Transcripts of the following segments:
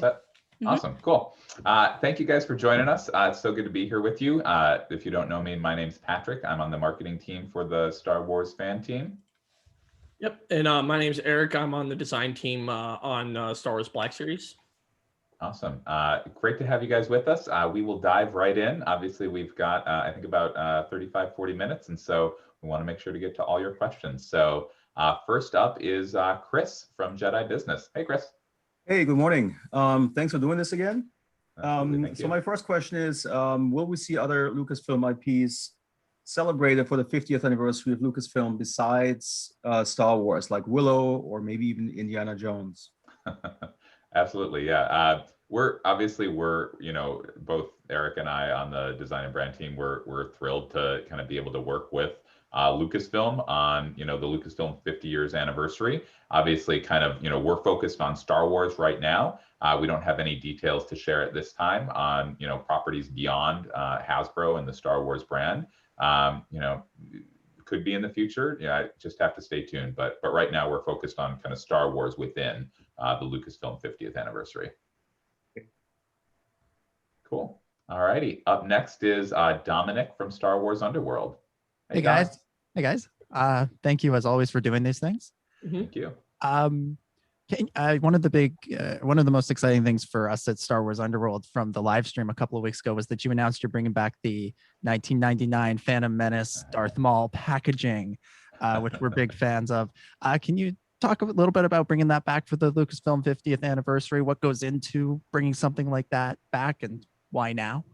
Mhm. Awesome, cool. Thank you guys for joining us. It's so good to be here with you. If you don't know me, my name's Patrick. I'm on the marketing team for the Star Wars fan team. Yep, and my name's Eric. I'm on the design team on Star Wars Black Series. Awesome. Great to have you guys with us. We will dive right in. Obviously, we've got, I think, about 35, 40 minutes, and so we want to make sure to get to all your questions. So first up is Chris from Jedi Business. Hey, Chris. Hey, good morning. Thanks for doing this again. Thank So you. my first question is, will we see other Lucasfilm IPs celebrated for the 50th anniversary of Lucasfilm besides Star Wars, like Willow or maybe even Indiana Jones? Absolutely, yeah. We're both Eric and I on the design and brand team. We're thrilled to kind of be able to work with Lucasfilm on the Lucasfilm 50 years anniversary. Obviously, we're focused on Star Wars right now. We don't have any details to share at this time on properties beyond Hasbro and the Star Wars brand. Could be in the future. I just have to stay tuned. But right now we're focused on kind of Star Wars within the Lucasfilm 50th anniversary. Cool. All righty. Up next is Dominic from Star Wars Underworld. Hey Dom. guys. Hey guys. Thank you as always for doing these things. Thank you. One of the most exciting things for us at Star Wars Underworld from the live stream a couple of weeks ago was that you announced you're bringing back the 1999 Phantom Menace Darth Maul packaging, which we're big fans of. Can you talk a little bit about bringing that back for the Lucasfilm 50th anniversary? What goes into bringing something like that back, and why now?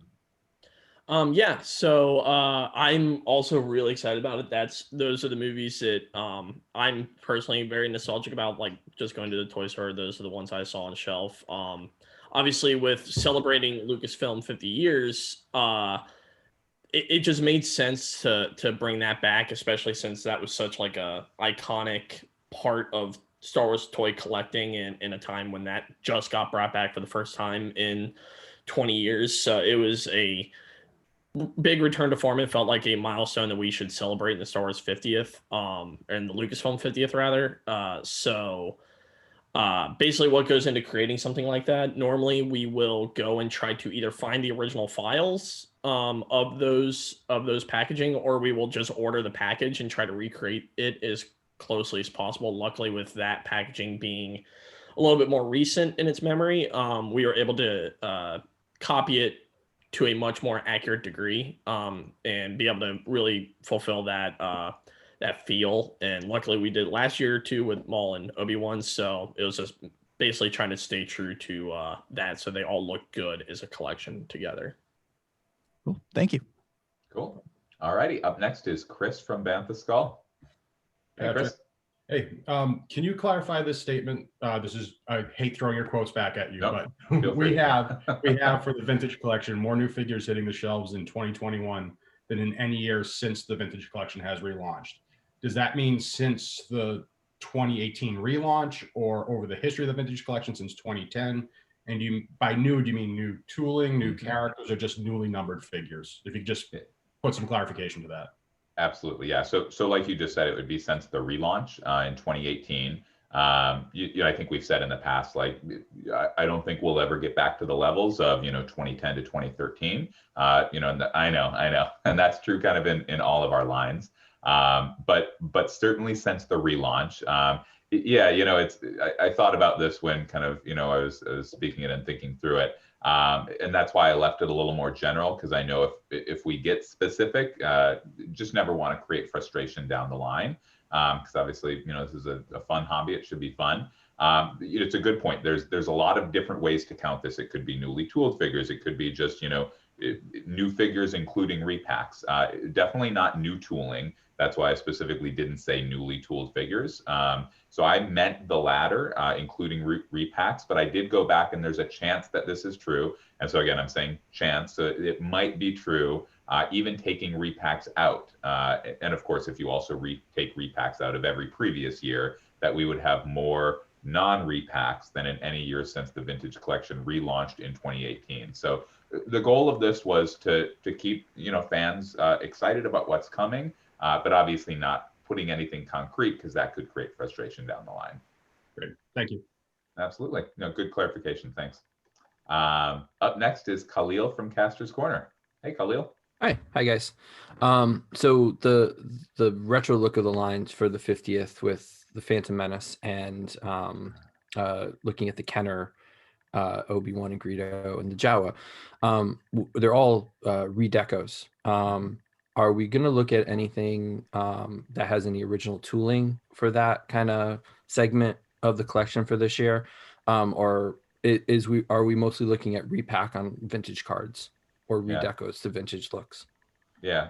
So I'm also really excited about it. Those are the movies that I'm personally very nostalgic about, like just going to the toy store. Those are the ones I saw on the shelf. Obviously with celebrating Lucasfilm 50 years, it just made sense to bring that back, especially since that was such like a iconic part of Star Wars toy collecting in a time when that just got brought back for the first time in 20 years. So it was a big return to form. It felt like a milestone that we should celebrate in the Star Wars 50th, and the Lucasfilm 50th rather. Basically what goes into creating something like that, normally we will go and try to either find the original files of those packaging, or we will just order the package and try to recreate it as closely as possible. Luckily, with that packaging being a little bit more recent in its memory, we were able to copy it to a much more accurate degree, and be able to really fulfill that feel. And luckily we did last year too with Maul and Obi-Wan, so it was just basically trying to stay true to that, so they all look good as a collection together. Cool. Thank you. Cool. All righty. Up next is Chris from Bantha Skull. Hey, Chris. Hey, can you clarify this statement? I hate throwing your quotes back at you, Nope. but we have for the vintage collection more new figures hitting the shelves in 2021 than in any year since the vintage collection has relaunched. Does that mean since the 2018 relaunch, or over the history of the vintage collection since 2010? And by new, do you mean new tooling, new characters, or just newly numbered figures? If you could just put some clarification to that. Absolutely, yeah. So like you just said, it would be since the relaunch in 2018. I think we've said in the past, like, I don't think we'll ever get back to the levels of 2010 to 2013. I know, and that's true kind of in all of our lines. But certainly since the relaunch, I thought about this when kind of I was speaking it and thinking through it. And that's why I left it a little more general, because I know if we get specific, just never want to create frustration down the line, because obviously this is a fun hobby. It should be fun. It's a good point. There's a lot of different ways to count this. It could be newly tooled figures. It could be just new figures including repacks. Definitely not new tooling. That's why I specifically didn't say newly tooled figures. So I meant the latter, including repacks, but I did go back and there's a chance that this is true. And so again, I'm saying chance, so it might be true, even taking repacks out. And of course, if you also take repacks out of every previous year, that we would have more non-repacks than in any year since the vintage collection relaunched in 2018. So the goal of this was to keep fans excited about what's coming, but obviously not putting anything concrete, because that could create frustration down the line. Great, thank you. Absolutely. Good clarification. Thanks. Up next is Khalil from Kastors Corner. Hey, Khalil. Hi guys. So the retro look of the lines for the 50th with the Phantom Menace and looking at the Kenner, Obi-Wan and Greedo and the Jawa, they're all redecos. Are we going to look at anything that has any original tooling for that kind of segment of the collection for this year, or are we mostly looking at repack on vintage cards or redecos to vintage looks? Yeah.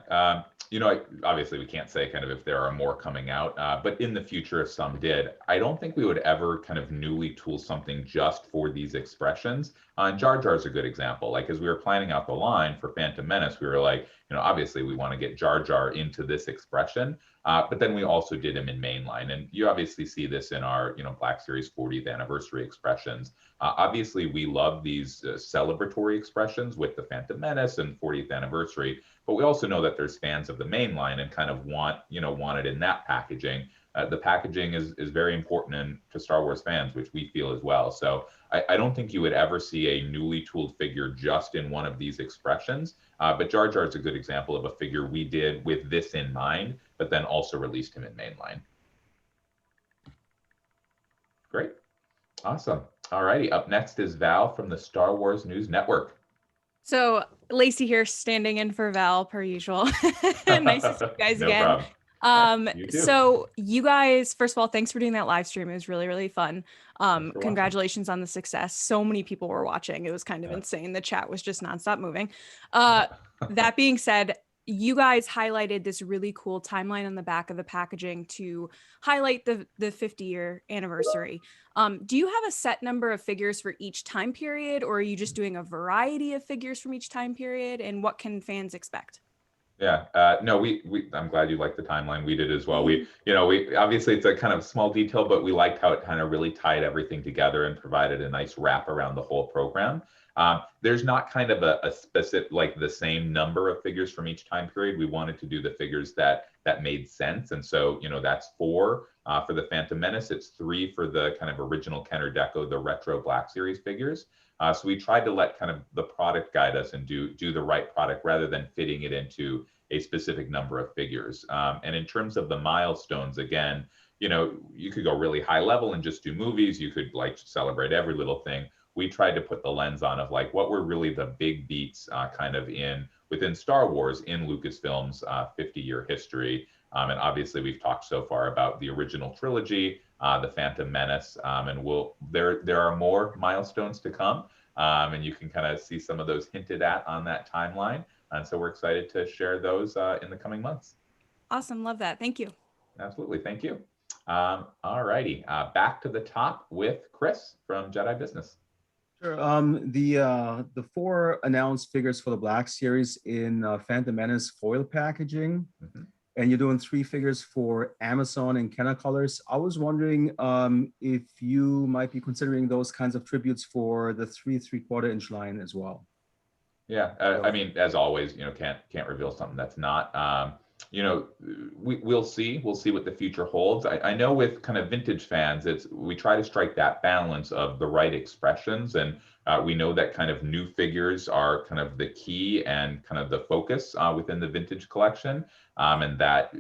Obviously we can't say kind of if there are more coming out, but in the future, if some did, I don't think we would ever kind of newly tool something just for these expressions. And Jar Jar is a good example. Like, as we were planning out the line for Phantom Menace, we were like, obviously we want to get Jar Jar into this expression, but then we also did him in mainline. And you obviously see this in our, Black Series 40th anniversary expressions. Obviously we love these celebratory expressions with the Phantom Menace and 40th anniversary, but we also know that there's fans of the main line and kind of want it in that packaging. The packaging is very important to Star Wars fans, which we feel as well. So I don't think you would ever see a newly tooled figure just in one of these expressions. But Jar Jar is a good example of a figure we did with this in mind, but then also released him in mainline. Great. Awesome. All righty. Up next is Val from the Star Wars News Network. So Lacey here, standing in for Val per usual. Nice to see you guys again. So you guys, first of all, thanks for doing that live stream. It was really, really fun. Congratulations on the success. So many people were watching. It was kind of insane. The chat was just nonstop moving. That being said, you guys highlighted this really cool timeline on the back of the packaging to highlight the 50-year anniversary. Do you have a set number of figures for each time period, or are you just doing a variety of figures from each time period? And what can fans expect? Yeah, no, I'm glad you liked the timeline. We did as well. We obviously it's a kind of small detail, but we liked how it kind of really tied everything together and provided a nice wrap around the whole program. There's not kind of a specific, like the same number of figures from each time period. We wanted to do the figures that made sense. And so, that's 4 for the Phantom Menace. It's 3 for the kind of original Kenner Deco, the retro Black Series figures. So we tried to let kind of the product guide us and do the right product rather than fitting it into a specific number of figures. And in terms of the milestones, again, you could go really high level and just do movies. You could like celebrate every little thing. We tried to put the lens on of like what were really the big beats kind of within Star Wars in Lucasfilm's 50-year history. And obviously we've talked so far about the original trilogy, the Phantom Menace, and there are more milestones to come. And you can kind of see some of those hinted at on that timeline. And so we're excited to share those in the coming months. Awesome. Love that. Thank you. Absolutely. Thank you. All righty. Back to the top with Chris from Jedi Business. Sure. The 4 announced figures for the Black Series in Phantom Menace foil packaging, and you're doing 3 figures for Amazon in Kenner colors. I was wondering if you might be considering those kinds of tributes for the 3 3/4 inch line as well. Yeah, I mean, as always, can't reveal something that's not. We'll see what the future holds. I know with kind of vintage fans, we try to strike that balance of the right expressions, and we know that kind of new figures are kind of the key and kind of the focus within the vintage collection, and that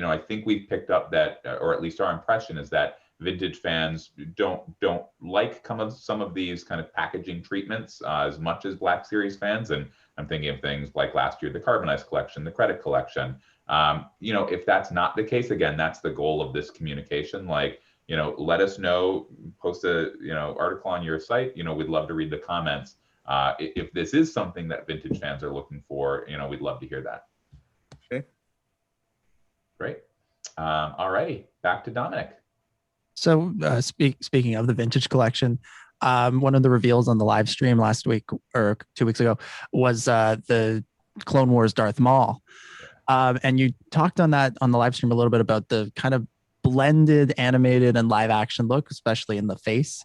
I think we've picked up that, or at least our impression is that vintage fans don't like some of these kind of packaging treatments as much as Black Series fans. And I'm thinking of things like last year, the Carbonized collection, the Credit collection. If that's not the case, again, that's the goal of this communication. Like, let us know, post a, article on your site. We'd love to read the comments. If this is something that vintage fans are looking for, we'd love to hear that. Okay. Great. All righty, back to Dominic. So speaking of the vintage collection, one of the reveals on the live stream last week or 2 weeks ago was the Clone Wars Darth Maul. And you talked on that on the live stream a little bit about the kind of blended animated and live action look, especially in the face.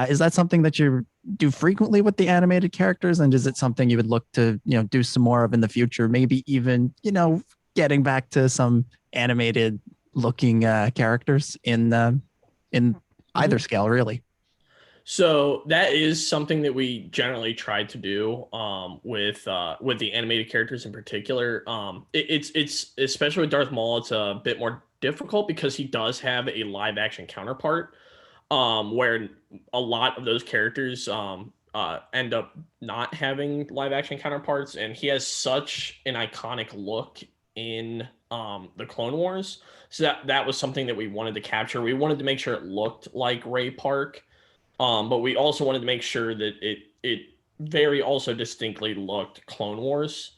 Is that something that you do frequently with the animated characters? And is it something you would look to, do some more of in the future? Maybe even, getting back to some animated looking characters in either scale, really. So that is something that we generally try to do with the animated characters in particular. It's especially with Darth Maul, it's a bit more difficult because he does have a live action counterpart, where a lot of those characters end up not having live action counterparts, and he has such an iconic look in the Clone Wars. So that was something that we wanted to capture. We wanted to make sure it looked like Ray Park. But we also wanted to make sure that it very also distinctly looked Clone Wars.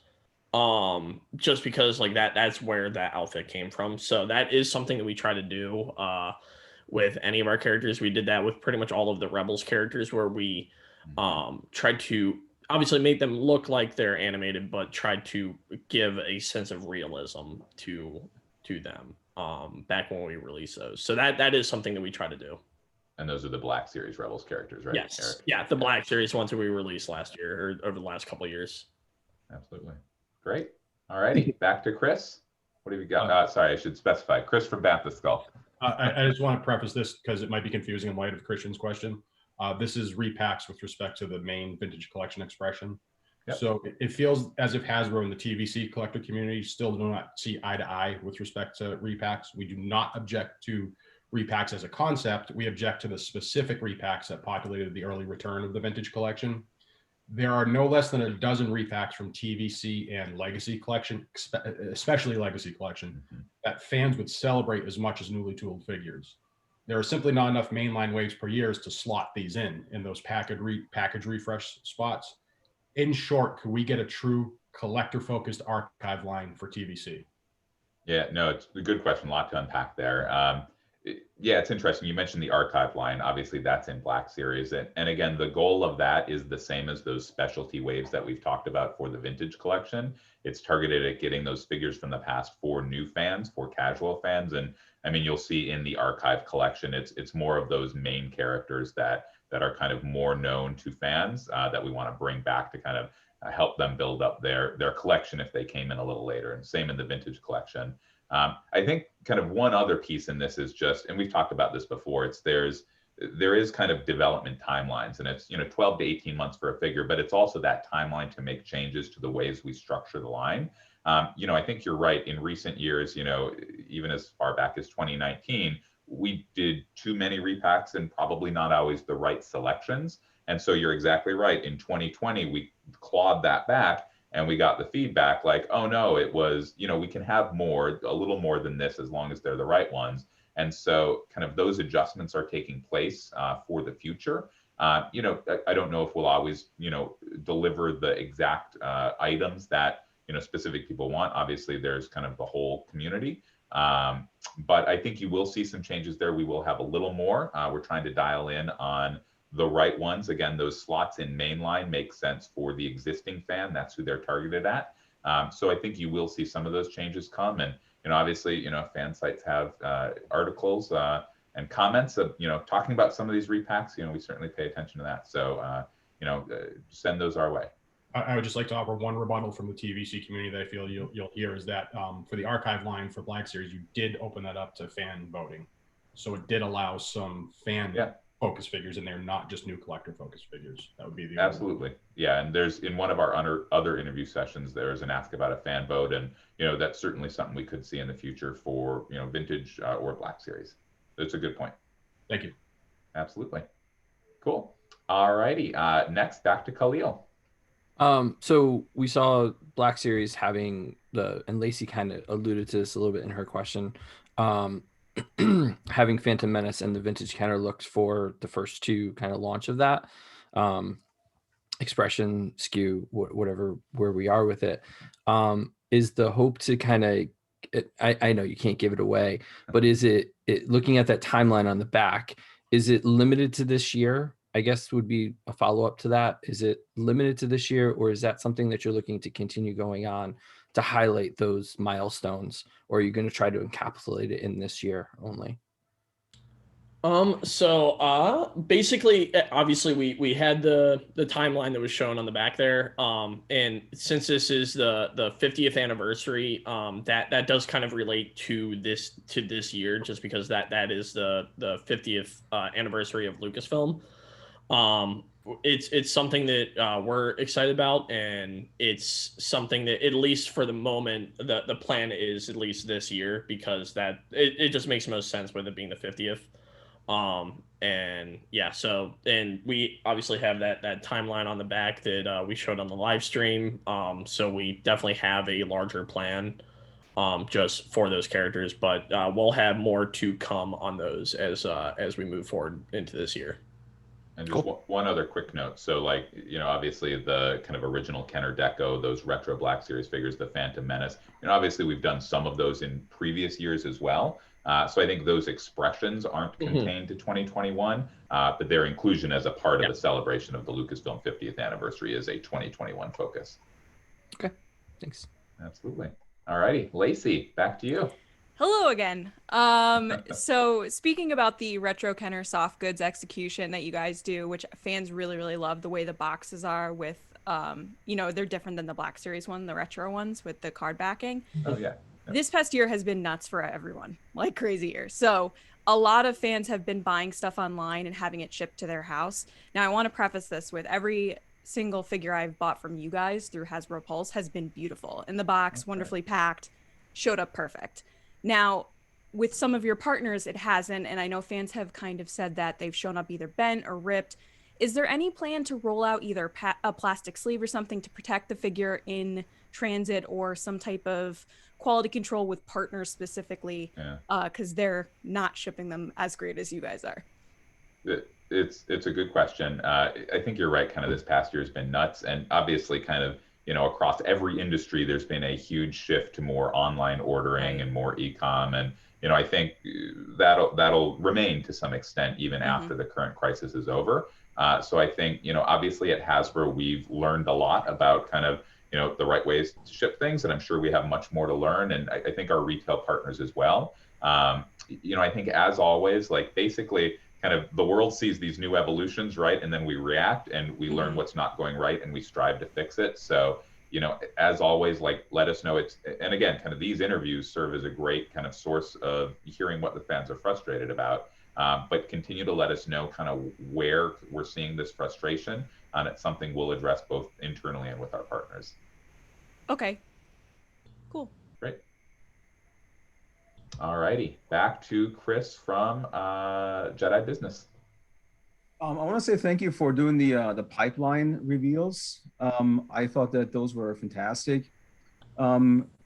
Just because like that's where that outfit came from. So that is something that we try to do with any of our characters. We did that with pretty much all of the Rebels characters, where we tried to obviously make them look like they're animated, but tried to give a sense of realism to them back when we released those. So that is something that we try to do. And those are the Black Series Rebels characters, right? Yes. Eric? Yeah, the Black Series ones that we released last year or over the last couple of years. Absolutely. Great. All righty. Back to Chris. What have you got? Sorry, I should specify. Chris from Bat the Skull. I just want to preface this because it might be confusing in light of Christian's question. This is repacks with respect to the main vintage collection expression. Yep. So it feels as if Hasbro and the TVC collector community still do not see eye to eye with respect to repacks. We do not object to repacks as a concept. We object to the specific repacks that populated the early return of the vintage collection. There are no less than a dozen repacks from TVC and Legacy collection, especially Legacy collection, that fans would celebrate as much as newly tooled figures. There are simply not enough mainline waves per year to slot these in those package refresh spots. In short, could we get a true collector-focused archive line for TVC? Yeah, no, it's a good question. A lot to unpack there. Yeah, it's interesting. You mentioned the archive line. Obviously, that's in Black Series. And again, the goal of that is the same as those specialty waves that we've talked about for the vintage collection. It's targeted at getting those figures from the past for new fans, for casual fans. And I mean, you'll see in the archive collection, it's more of those main characters that are kind of more known to fans that we want to bring back to kind of help them build up their collection if they came in a little later. And same in the vintage collection. I think kind of one other piece in this is just, and we've talked about this before, there is kind of development timelines, and it's 12 to 18 months for a figure, but it's also that timeline to make changes to the ways we structure the line. I think you're right. In recent years, even as far back as 2019, we did too many repacks and probably not always the right selections. And so you're exactly right. In 2020, we clawed that back. And we got the feedback like, oh no, it was, we can have more, a little more than this as long as they're the right ones. And so kind of those adjustments are taking place for the future. I don't know if we'll always, deliver the exact items that, specific people want. Obviously, there's kind of the whole community. But I think you will see some changes there. We will have a little more. We're trying to dial in on the right ones. Again, those slots in mainline make sense for the existing fan. That's who they're targeted at. So I think you will see some of those changes come. And, obviously, fan sites have articles and comments of, talking about some of these repacks. We certainly pay attention to that. So, send those our way. I would just like to offer one rebuttal from the TVC community that I feel you'll hear is that for the archive line for Black Series, you did open that up to fan voting. So it did allow some fan focus figures in there, not just new collector focus figures. That would be the absolutely yeah. And there's in one of our other interview sessions, there's an ask about a fan vote, and that's certainly something we could see in the future for vintage or Black Series. That's a good point. Thank you. Absolutely. Cool. All righty. Next, back to Khalil. So we saw Black Series having and Lacey kind of alluded to this a little bit in her question, having Phantom Menace and the vintage counter looks for the first two kind of launch of that expression skew, whatever, where we are with it, is the hope to kind of, I know you can't give it away, but is it looking at that timeline on the back, is it limited to this year? I guess would be a follow-up to that. Is it limited to this year, or is that something that you're looking to continue going on to highlight those milestones, or are you going to try to encapsulate it in this year only? Basically, obviously we had the timeline that was shown on the back there. And since this is the 50th anniversary, that does kind of relate to this year, just because that is the 50th anniversary of Lucasfilm. It's something that we're excited about, and it's something that, at least for the moment, the plan is at least this year, because that it just makes most sense with it being the 50th. And yeah, so, and we obviously have that timeline on the back that we showed on the live stream. So we definitely have a larger plan just for those characters, but we'll have more to come on those as we move forward into this year. And just one other quick note. So, like, obviously the kind of original Kenner Deco, those retro Black Series figures, the Phantom Menace, obviously we've done some of those in previous years as well. So I think those expressions aren't contained to 2021, but their inclusion as a part of the celebration of the Lucasfilm 50th anniversary is a 2021 focus. Okay, thanks. Absolutely. All righty, Lacey, back to you. Hello again. So speaking about the retro Kenner soft goods execution that you guys do, which fans really, really love, the way the boxes are with, they're different than the Black Series one, the retro ones with the card backing. Oh, yeah. This past year has been nuts for everyone, like crazy year. So a lot of fans have been buying stuff online and having it shipped to their house. Now, I want to preface this with every single figure I've bought from you guys through Hasbro Pulse has been beautiful. In the box, wonderfully packed, showed up perfect. Now, with some of your partners, it hasn't, and I know fans have kind of said that they've shown up either bent or ripped. Is there any plan to roll out either a plastic sleeve or something to protect the figure in transit, or some type of quality control with partners specifically, because they're not shipping them as great as you guys are? It's a good question. I think you're right. Kind of this past year has been nuts, and obviously kind of, across every industry, there's been a huge shift to more online ordering and more e-com. And, I think that'll remain to some extent, even after the current crisis is over. So I think, obviously at Hasbro, we've learned a lot about kind of, the right ways to ship things. And I'm sure we have much more to learn. And I think our retail partners as well. I think, as always, like, basically kind of the world sees these new evolutions, right? And then we react and we learn what's not going right and we strive to fix it. So, as always, like, let us know. And again, kind of these interviews serve as a great kind of source of hearing what the fans are frustrated about. But continue to let us know kind of where we're seeing this frustration. And it's something we'll address both internally and with our partners. Okay, cool. Great. All righty, back to Chris from Jedi Business. I want to say thank you for doing the pipeline reveals. I thought that those were fantastic.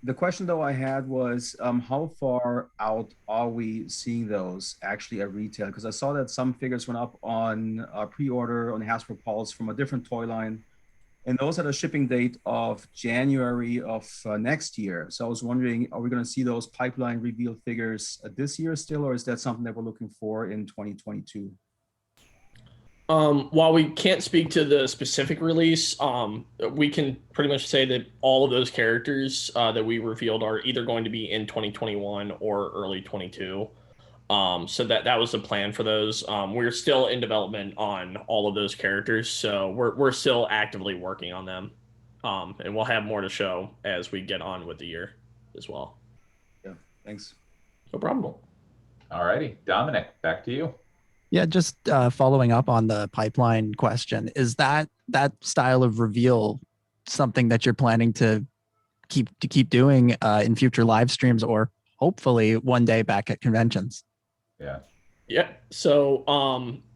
The question though I had was, how far out are we seeing those actually at retail? Because I saw that some figures went up on pre-order on Hasbro Pulse from a different toy line, and those had a shipping date of January of next year. So I was wondering, are we going to see those pipeline reveal figures this year still, or is that something that we're looking for in 2022? While we can't speak to the specific release, we can pretty much say that all of those characters that we revealed are either going to be in 2021 or early 22. So that was the plan for those. We're still in development on all of those characters, so we're still actively working on them. And we'll have more to show as we get on with the year as well. Yeah, thanks. No problem. All righty, Dominic, back to you. Yeah, just following up on the pipeline question, is that style of reveal something that you're planning to keep doing in future live streams, or hopefully one day back at conventions? Yeah. So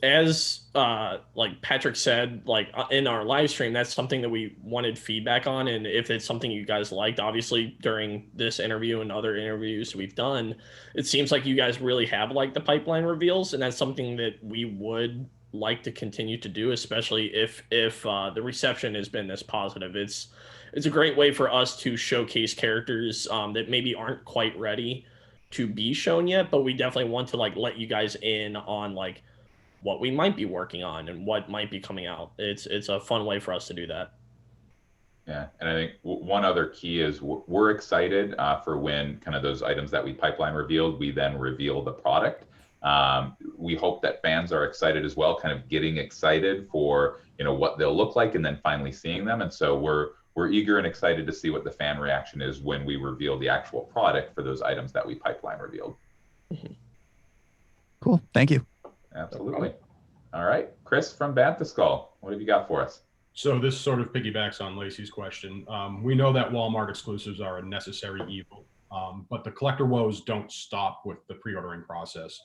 as like Patrick said, like in our live stream, that's something that we wanted feedback on. And if it's something you guys liked, obviously during this interview and other interviews we've done, it seems like you guys really have liked the pipeline reveals. And that's something that we would like to continue to do, especially if the reception has been this positive. It's a great way for us to showcase characters that maybe aren't quite ready to be shown yet, but we definitely want to like let you guys in on like what we might be working on and what might be coming out. It's a fun way for us to do that. Yeah, and I think one other key is we're excited for when kind of those items that we pipeline revealed, we then reveal the product. We hope that fans are excited as well, kind of getting excited for what they'll look like and then finally seeing them. And so we're eager and excited to see what the fan reaction is when we reveal the actual product for those items that we pipeline revealed. Cool. Thank you. Absolutely. All right, Chris from Bantha Skull, what have you got for us? So this sort of piggybacks on Lacey's question. We know that Walmart exclusives are a necessary evil, but the collector woes don't stop with the pre-ordering process.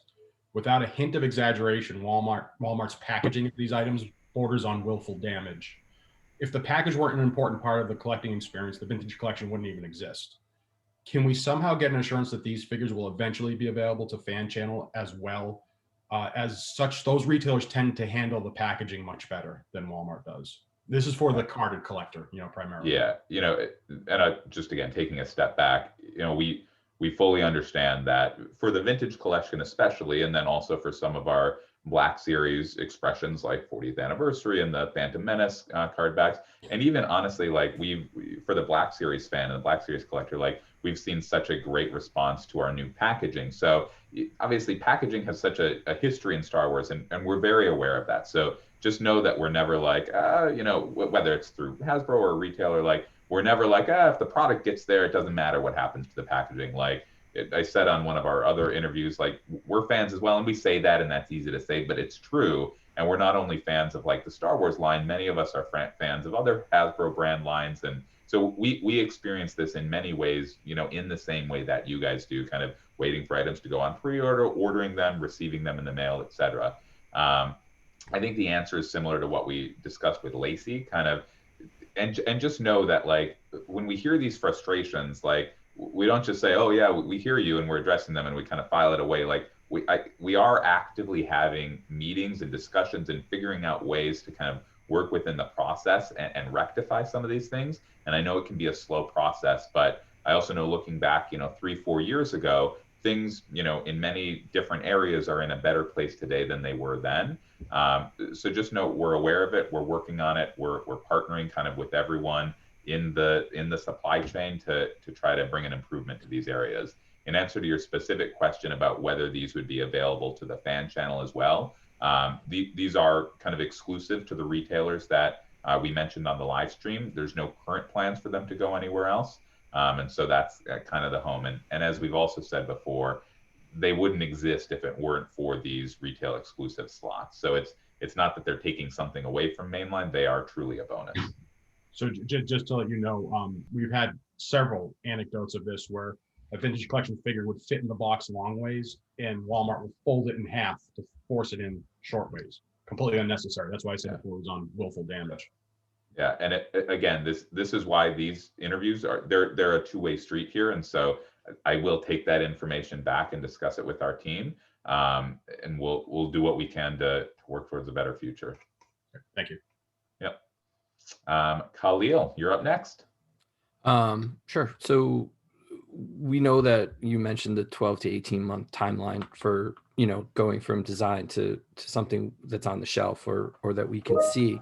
Without a hint of exaggeration, Walmart's packaging of these items borders on willful damage. If the package weren't an important part of the collecting experience, the vintage collection wouldn't even exist. Can we somehow get an assurance that these figures will eventually be available to fan channel as well? As such, those retailers tend to handle the packaging much better than Walmart does. This is for the carded collector, primarily. Yeah, and just again, taking a step back, we fully understand that for the vintage collection especially, and then also for some of our Black Series expressions like 40th Anniversary and the Phantom Menace card backs, and even honestly, like for the Black Series fan and the Black Series collector, like we've seen such a great response to our new packaging. So obviously packaging has such a history in Star Wars, and we're very aware of that. So just know that we're never like, whether it's through Hasbro or a retailer, like we're never like, if the product gets there, it doesn't matter what happens to the packaging. Like I said on one of our other interviews, like we're fans as well, and we say that, and that's easy to say, but it's true. And we're not only fans of like the Star Wars line, many of us are fans of other Hasbro brand lines. And so we experience this in many ways, in the same way that you guys do, kind of waiting for items to go on pre-order, ordering them, receiving them in the mail, etc. I think the answer is similar to what we discussed with Lacey, kind of, and just know that like when we hear these frustrations, like we don't just say, oh yeah, we hear you and we're addressing them and we kind of file it away. Like we are actively having meetings and discussions and figuring out ways to kind of work within the process and rectify some of these things. And I know it can be a slow process, but I also know looking back, 3-4 years ago, things, in many different areas are in a better place today than they were then. So just know we're aware of it. We're working on it. We're partnering kind of with everyone in the supply chain to try to bring an improvement to these areas. In answer to your specific question about whether these would be available to the fan channel as well, these are kind of exclusive to the retailers that we mentioned on the live stream. There's no current plans for them to go anywhere else. And so that's kind of the home. And as we've also said before, they wouldn't exist if it weren't for these retail exclusive slots. So it's not that they're taking something away from mainline. They are truly a bonus. So just to let you know, we've had several anecdotes of this where a vintage collection figure would fit in the box long ways and Walmart would fold it in half to force it in short ways. Completely unnecessary. That's why I said it was on willful damage. Yeah, and again, this is why these interviews they're a two-way street here, and so I will take that information back and discuss it with our team, and we'll do what we can to work towards a better future. Thank you. Yep. Khalil, you're up next. Sure. So we know that you mentioned the 12 to 18 month timeline for going from design to something that's on the shelf or that we can see.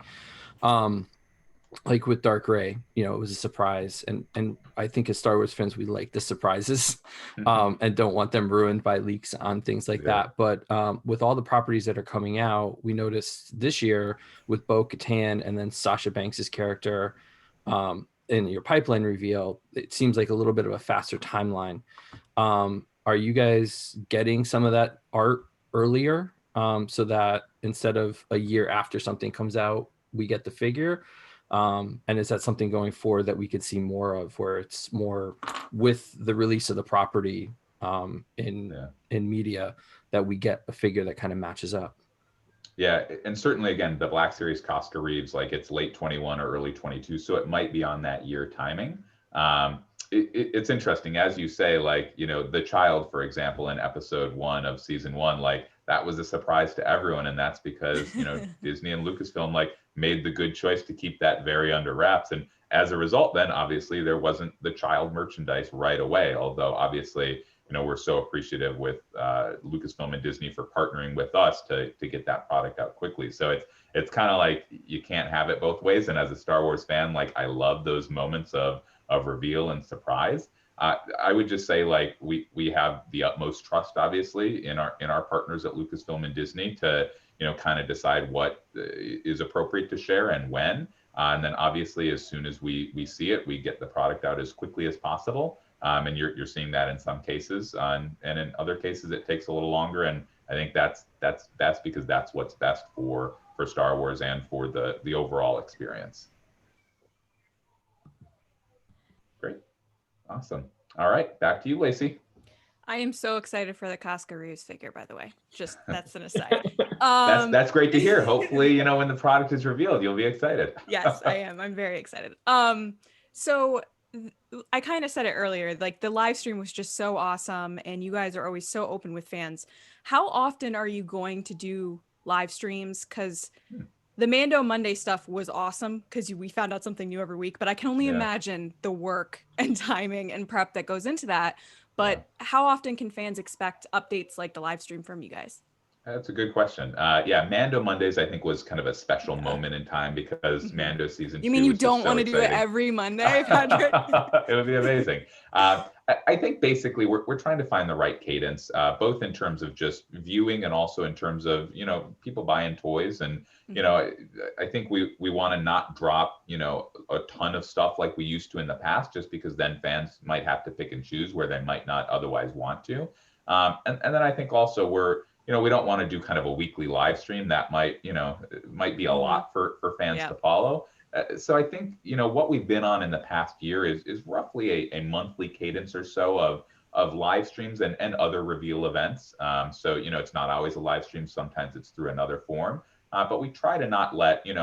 Like with Dark Gray, it was a surprise, and I think as Star Wars fans, we like the surprises, and don't want them ruined by leaks on things like that. But with all the properties that are coming out, we noticed this year with Bo-Katan and then Sasha Banks's character in your pipeline reveal, it seems like a little bit of a faster timeline. Are you guys getting some of that art earlier, so that instead of a year after something comes out, we get the figure? And is that something going forward that we could see more of, where it's more with the release of the property in media that we get a figure that kind of matches up? Yeah, and certainly again, the Black Series Costa Reeves, like it's late 21 or early 22, so it might be on that year timing. It's interesting, as you say, like, the child, for example, in episode 1 of season 1, like that was a surprise to everyone. And that's because, Disney and Lucasfilm like made the good choice to keep that very under wraps. And as a result, then obviously there wasn't the child merchandise right away. Although obviously, we're so appreciative with Lucasfilm and Disney for partnering with us to get that product out quickly. So it's kind of like you can't have it both ways. And as a Star Wars fan, like I love those moments of reveal and surprise. I would just say like we have the utmost trust, obviously, in our partners at Lucasfilm and Disney to kind of decide what is appropriate to share and when. And then obviously, as soon as we see it, we get the product out as quickly as possible. And you're seeing that in some cases, and in other cases it takes a little longer. And I think that's best because that's what's best for Star Wars and for the overall experience. Great. Awesome. All right, back to you, Lacey. I am so excited for the Casca Reeves figure, by the way. Just that's an aside. That's great to hear. Hopefully, when the product is revealed, you'll be excited. Yes, I am. I'm very excited. So I kind of said it earlier, like the live stream was just so awesome and you guys are always so open with fans. How often are you going to do live streams? Because the Mando Monday stuff was awesome because we found out something new every week, but I can only imagine the work and timing and prep that goes into that. But how often can fans expect updates like the live stream from you guys? That's a good question. Mando Mondays, I think, was kind of a special moment in time because Mando season 2. You mean you don't want to do it every Monday, Patrick? It would be amazing. I think basically we're trying to find the right cadence, both in terms of just viewing and also in terms of, people buying toys. And, I think we want to not drop, a ton of stuff like we used to in the past, just because then fans might have to pick and choose where they might not otherwise want to. And then I think also we don't want to do kind of a weekly live stream that might be a lot for fans to follow. So I think, what we've been on in the past year is roughly a monthly cadence or so of live streams and other reveal events. So, it's not always a live stream. Sometimes it's through another form. But we try to not let, 2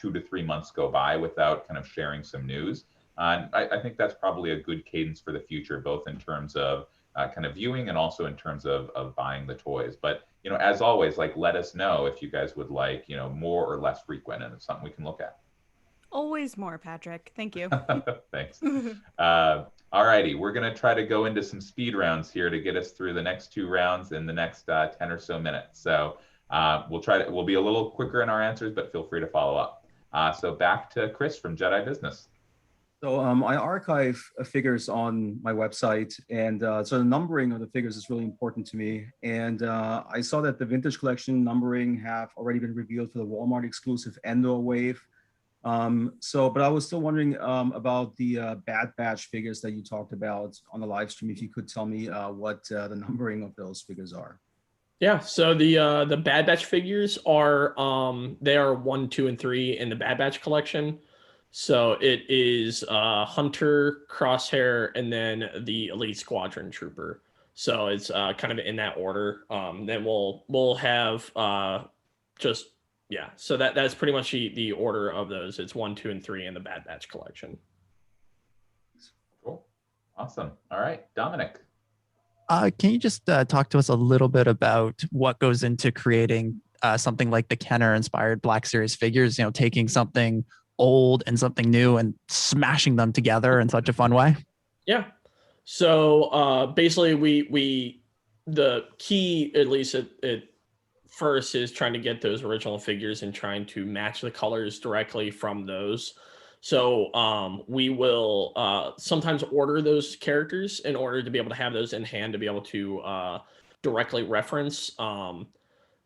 to 3 months go by without kind of sharing some news. And I think that's probably a good cadence for the future, both in terms of kind of viewing and also in terms of buying the toys. But, as always, let us know if you guys would like, more or less frequent, and it's something we can look at. Always more, Patrick. Thank you. Thanks. All righty. We're going to try to go into some speed rounds here to get us through the next 2 rounds in the next 10 or so minutes. So we'll be a little quicker in our answers, but feel free to follow up. So back to Chris from Jedi Business. So I archive figures on my website, and so the numbering of the figures is really important to me. And I saw that the vintage collection numbering have already been revealed for the Walmart exclusive Endor wave. But I was still wondering about the Bad Batch figures that you talked about on the live stream. If you could tell me what the numbering of those figures are. Yeah, so the Bad Batch figures are they are 1, 2, and 3 in the Bad Batch collection. So it is Hunter, Crosshair, and then the Elite Squadron Trooper. So it's kind of in that order. Then we'll have So that's pretty much the order of those. It's 1, 2, and 3 in the Bad Batch collection. Cool, awesome. All right, Dominic. Can you just talk to us a little bit about what goes into creating something like the Kenner-inspired Black Series figures? Taking something old and something new and smashing them together in such a fun way. Yeah. So basically, we the key, at least at first, is trying to get those original figures and trying to match the colors directly from those. So we will sometimes order those characters in order to be able to have those in hand to be able to directly reference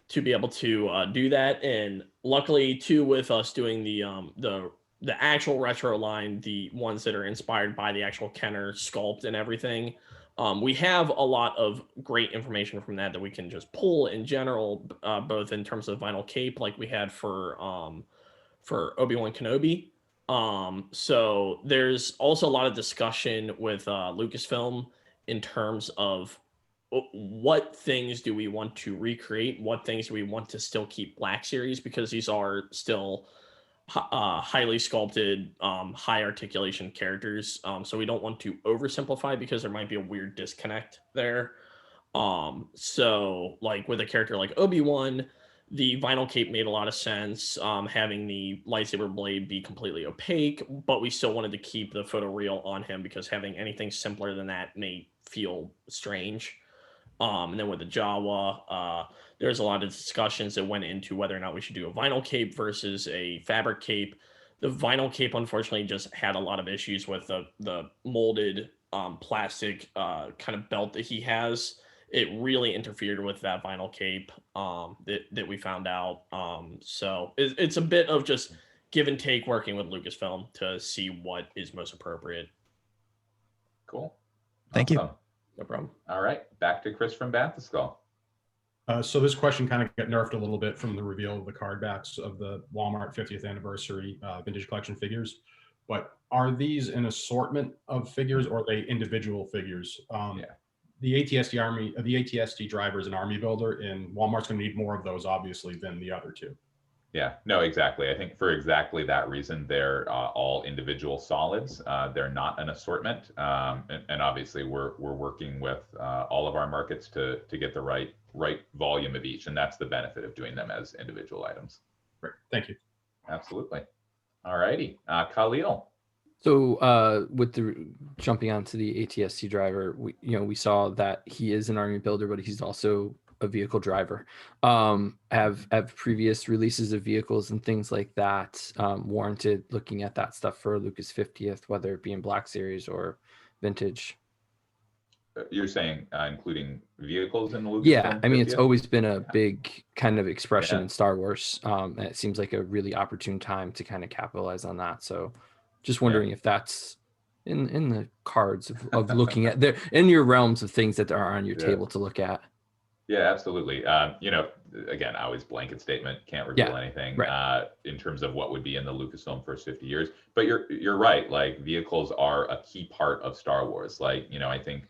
to be able to do that. And luckily, too, with us doing the actual retro line, the ones that are inspired by the actual Kenner sculpt and everything, we have a lot of great information from that we can just pull in general, both in terms of vinyl cape like we had for Obi-Wan Kenobi. So there's also a lot of discussion with Lucasfilm in terms of what things do we want to recreate, what things do we want to still keep Black Series, because these are still highly sculpted, high articulation characters. So we don't want to oversimplify because there might be a weird disconnect there. So like with a character like Obi-Wan, the vinyl cape made a lot of sense, having the lightsaber blade be completely opaque, but we still wanted to keep the photoreal on him because having anything simpler than that may feel strange. And then with the Jawa, there's a lot of discussions that went into whether or not we should do a vinyl cape versus a fabric cape. The vinyl cape, unfortunately, just had a lot of issues with the molded plastic kind of belt that he has. It really interfered with that vinyl cape that we found out. So it's a bit of just give and take working with Lucasfilm to see what is most appropriate. Cool. Thank you. No problem. All right, back to Chris from Banthaskull. So this question kind of got nerfed a little bit from the reveal of the card backs of the Walmart 50th anniversary vintage collection figures. But are these an assortment of figures, or are they individual figures? The ATST driver is an army builder, and Walmart's going to need more of those, obviously, than the other two. Yeah, no, exactly. I think for exactly that reason, they're all individual solids. They're not an assortment, and obviously we're working with all of our markets to get the right volume of each, and that's the benefit of doing them as individual items. Great, thank you. Absolutely. All righty, Khalil. So with the jumping onto the ATSC driver, we saw that he is an army builder, but he's also a vehicle driver. Have previous releases of vehicles and things like that warranted looking at that stuff for Lucas 50th, whether it be in Black Series or vintage? You're saying including vehicles in the Lucasfilm? Yeah, I mean, 50th? it's always been a big kind of expression in Star Wars, and it seems like a really opportune time to kind of capitalize on that. So just wondering if that's in the cards of looking at there in your realms of things that are on your table to look at. Yeah, absolutely. Again, I always blanket statement, can't reveal anything in terms of what would be in the Lucasfilm first 50 years. But you're right. Like, vehicles are a key part of Star Wars. Like, I think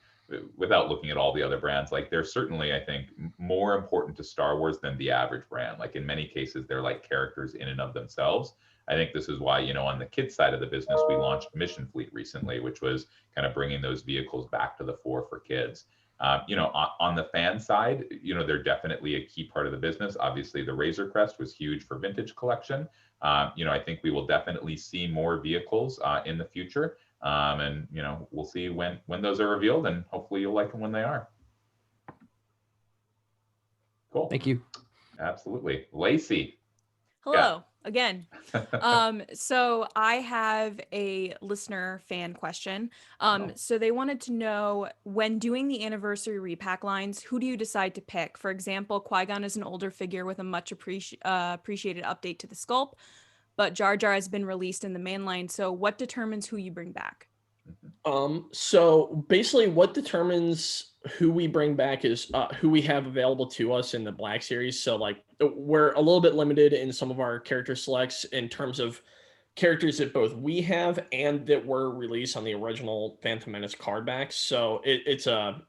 without looking at all the other brands, like, they're certainly, I think, more important to Star Wars than the average brand. Like, in many cases, they're like characters in and of themselves. I think this is why, on the kids side of the business, we launched Mission Fleet recently, which was kind of bringing those vehicles back to the fore for kids. On the fan side, they're definitely a key part of the business. Obviously, the Razor Crest was huge for vintage collection. I think we will definitely see more vehicles in the future. And we'll see when those are revealed, and hopefully you'll like them when they are. Cool. Thank you. Absolutely. Lacey. Hello again. So I have a listener fan question. So they wanted to know, when doing the anniversary repack lines, who do you decide to pick? For example, Qui-Gon is an older figure with a much appreciated update to the sculpt, but Jar Jar has been released in the main line. So what determines who you bring back? So basically what determines who we bring back is who we have available to us in the Black Series. So, like, we're a little bit limited in some of our character selects in terms of characters that both we have and that were released on the original Phantom Menace card backs. So it's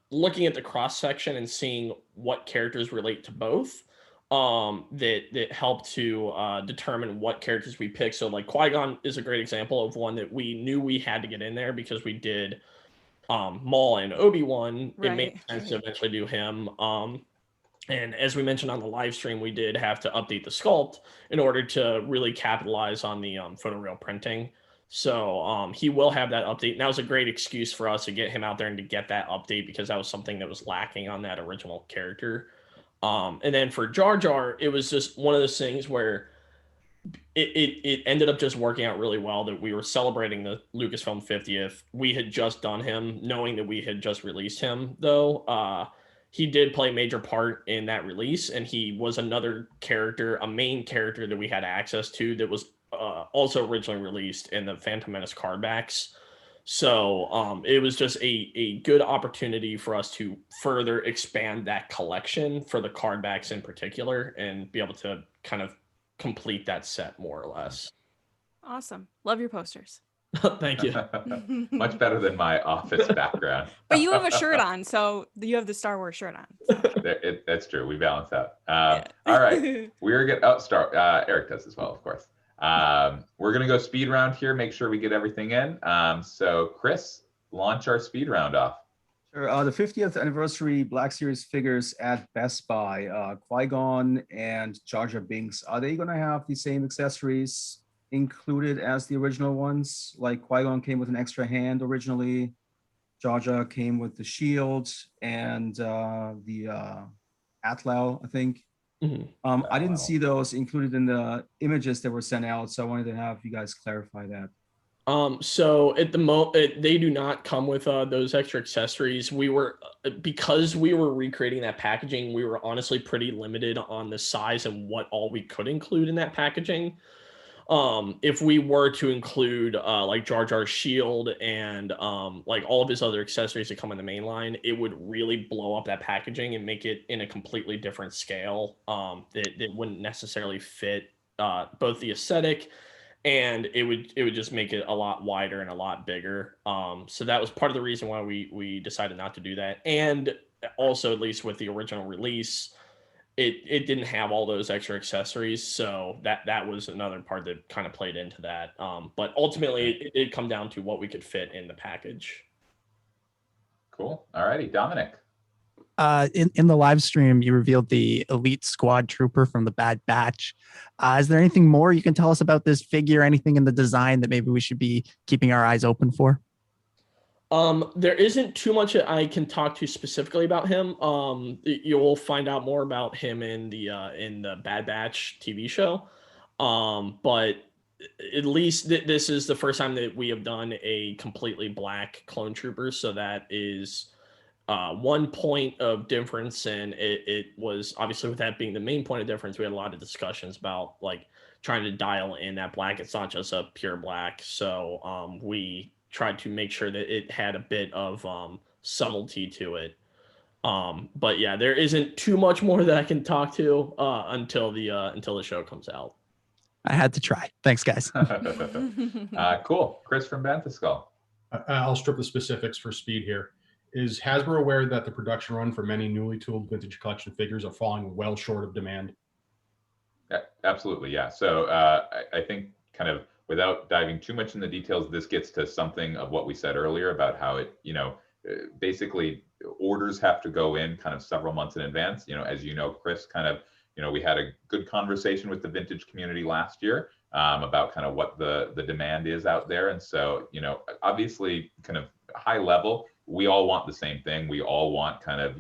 looking at the cross section and seeing what characters relate to both that help to determine what characters we pick. So, like, Qui-Gon is a great example of one that we knew we had to get in there because we did Maul and Obi-Wan. It made sense to eventually do him. And as we mentioned on the live stream, we did have to update the sculpt in order to really capitalize on the photoreal printing. So he will have that update. And that was a great excuse for us to get him out there and to get that update, because that was something that was lacking on that original character. And then for Jar Jar, it was just one of those things where it ended up just working out really well that we were celebrating the Lucasfilm 50th. We had just done him, knowing that we had just released him, though. He did play a major part in that release, and he was another character, a main character that we had access to that was also originally released in the Phantom Menace card backs. So it was just a good opportunity for us to further expand that collection for the card backs in particular, and be able to kind of complete that set more or less. Awesome. Love your posters. Thank you. Much better than my office background. But you have a shirt on, so you have the Star Wars shirt on. So. That's true. We balance out. All right. We're going to Eric does as well, of course. We're going to go speed round here, make sure we get everything in. So Chris, launch our speed round off. Sure. The 50th anniversary Black Series figures at Best Buy, Qui-Gon and Jar Jar Binks, are they going to have the same accessories included as the original ones? Like, Qui-Gon came with an extra hand originally, Jar Jar came with the shield and the Atlau, I think. Mm-hmm. I didn't see those included in the images that were sent out, so I wanted to have you guys clarify that. So at the moment, they do not come with those extra accessories. Because we were recreating that packaging, we were honestly pretty limited on the size and what all we could include in that packaging. if we were to include like Jar Jar's shield and like all of his other accessories that come in the main line, it would really blow up that packaging and make it in a completely different scale. That wouldn't necessarily fit both the aesthetic, and it would just make it a lot wider and a lot bigger. So that was part of the reason why we decided not to do that. And also, at least with the original release, it didn't have all those extra accessories, so that was another part that kind of played into that. But ultimately, it did come down to what we could fit in the package. Cool. All righty, Dominic. In the live stream, you revealed the Elite Squad Trooper from the Bad Batch. Is there anything more you can tell us about this figure? Anything in the design that maybe we should be keeping our eyes open for? There isn't too much that I can talk to specifically about him. You'll find out more about him in the Bad Batch TV show. But at least this is the first time that we have done a completely black clone trooper. So that is one point of difference. And it was obviously, with that being the main point of difference, we had a lot of discussions about like trying to dial in that black. It's not just a pure black. So we tried to make sure that it had a bit of subtlety to it. But yeah, there isn't too much more that I can talk to until the show comes out. I had to try. Thanks, guys. Cool. Chris from Bantha Skull. I'll strip the specifics for speed here. Is Hasbro aware that the production run for many newly tooled vintage collection figures are falling well short of demand? Yeah, absolutely. Yeah. So I think kind of without diving too much in the details, this gets to something of what we said earlier about how it, basically orders have to go in kind of several months in advance. As you know, Chris, kind of, we had a good conversation with the vintage community last year about kind of what the demand is out there. And so, obviously kind of high level, we all want the same thing. We all want kind of,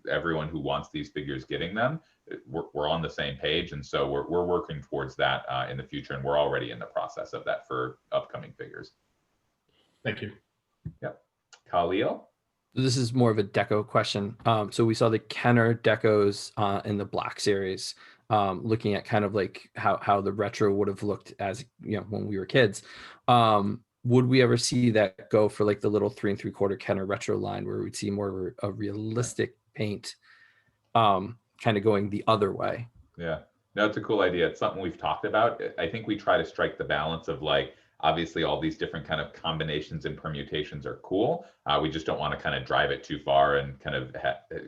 everyone who wants these figures getting them. We're on the same page, and so we're working towards that in the future, and we're already in the process of that for upcoming figures. Thank you. Yep. Khalil? This is more of a deco question. So we saw the Kenner decos in the Black series, looking at kind of like how the retro would have looked as when we were kids. Would we ever see that go for like the little 3 3/4 Kenner retro line, where we'd see more of a realistic paint? Kind of going the other way. Yeah, no, it's a cool idea. It's something we've talked about. I think we try to strike the balance of like, obviously all these different kind of combinations and permutations are cool. We just don't want to kind of drive it too far and kind of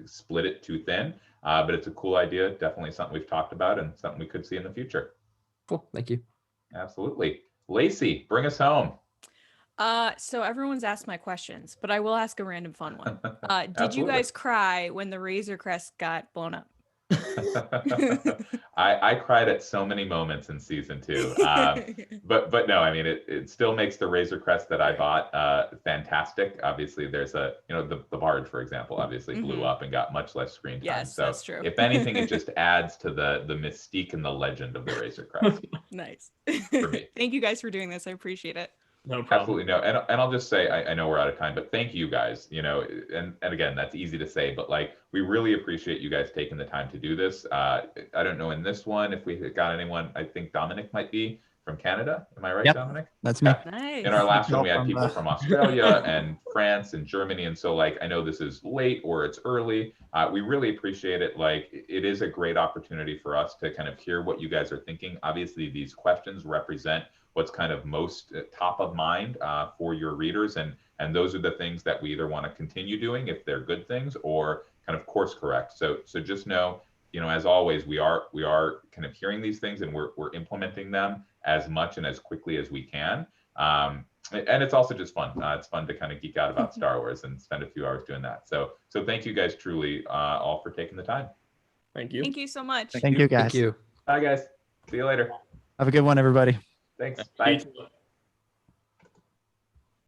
split it too thin. But it's a cool idea. Definitely something we've talked about and something we could see in the future. Cool. Thank you. Absolutely. Lacey, bring us home. So everyone's asked my questions, but I will ask a random fun one. Did you guys cry when the Razor Crest got blown up? I cried at so many moments in season 2, but no, I mean it still makes the Razor Crest that I bought fantastic. Obviously, there's the barge, for example, obviously blew up and got much less screen time. Yes, so that's true. If anything, it just adds to the mystique and the legend of the Razor Crest. Nice. For me. Thank you guys for doing this. I appreciate it. No problem. Absolutely no. And I'll just say, I know we're out of time, but thank you guys, and again, that's easy to say, but like, we really appreciate you guys taking the time to do this. I don't know in this one, if we got anyone, I think Dominic might be from Canada. Am I right, Dominic? That's me. Yeah. Nice. In our last one, we had people from Australia and France and Germany. And so like, I know this is late or it's early. We really appreciate it. Like, it is a great opportunity for us to kind of hear what you guys are thinking. Obviously, these questions represent what's kind of most top of mind for your readers. And those are the things that we either want to continue doing if they're good things, or kind of course correct. So just know, as always, we are kind of hearing these things, and we're implementing them as much and as quickly as we can. And it's also just fun. It's fun to kind of geek out about Star Wars and spend a few hours doing that. So thank you guys truly all for taking the time. Thank you. Thank you so much. Thank you, guys. Thank you. Bye, guys. See you later. Have a good one, everybody. Thanks. Bye.